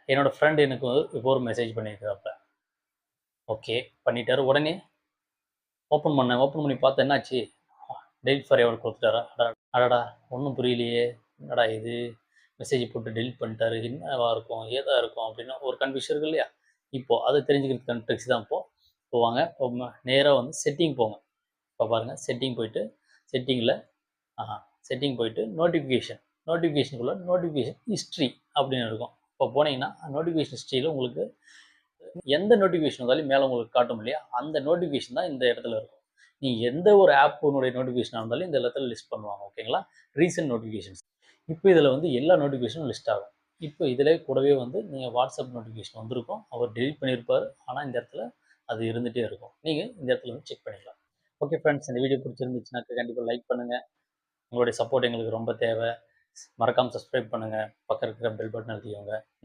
என்னோட ஃப்ரெண்ட் எனக்கு இப்போ ஒரு மெசேஜ் பண்ணியிருக்காப்புல. ஓகே பண்ணிட்டாரு. உடனே ஓப்பன் பண்ணேன். ஓப்பன் பண்ணி பார்த்தா என்னாச்சு? டெலிட் ஃபார் எவர் குடுத்துட்டாரா? அடடா! ஒண்ணும் புரியலையே! என்னடா இது? மெசேஜ் போட்டு டெலிட் பண்ணிட்டாரு. என்னவா இருக்கும்? ஏதா இருக்கும்? அப்படின்னு ஒரு கன்ஃப்யூஷன் இருக்கு இல்லையா? இப்போ அத தெரிஞ்சுக்கிறதுக்கான ட்ரிக்ஸ் தான் இப்போ. இப்போ வாங்க நேரா வந்து செட்டிங் போங்க. இப்போ பாருங்க செட்டிங் போயிட்டு, செட்டிங்ல ஆஹா செட்டிங் போயிட்டு நோட்டிஃபிகேஷன். நோட்டிஃபிகேஷனுக்குள்ள நோட்டிஃபிகேஷன் ஹிஸ்ட்ரி அப்படின்னு இருக்கும். இப்போ போனீங்கன்னா, நோட்டிஃபிகேஷன் ஹிஸ்ட்ரியில உங்களுக்கு எந்த நோட்டிஃபிகேஷன் வந்தாலும் மேல உங்களுக்கு காட்டும் இல்லையா? அந்த நோட்டிஃபிகேஷன் தான் இந்த இடத்துல இருக்கும். நீங்க எந்த ஒரு ஆப்னுடைய நோட்டிஃபிகேஷனா இருந்தாலும் இந்த இடத்துல லிஸ்ட் பண்ணுவாங்க. ஓகேங்களா? Recent notifications. இப்போ இதுல வந்து எல்லா நோட்டிஃபிகேஷனும் லிஸ்ட் ஆகும். இப்போ இதிலே கூடவே வந்து நீங்க WhatsApp நோட்டிஃபிகேஷன் வந்திருக்கும். அவர் டெலீட் பண்ணியிருப்பாரு. ஆனா இந்த இடத்துல அது இருந்துட்டே இருக்கும். நீங்க இந்த இடத்துல வந்து செக் பண்ணிக்கலாம். ஓகே ஃபிரெண்ட்ஸ், இந்த வீடியோ பிடிச்சிருந்துச்சுனாக்க கண்டிப்பா லைக் பண்ணுங்க. உங்களுடைய சப்போர்ட் எங்களுக்கு ரொம்ப தேவை. மறக்காம சப்ஸ்கிரைப் பண்ணுங்க. பக்கம் இருக்கிற பெல் பட்டன் அழுத்திக்கோங்க. நன்றி.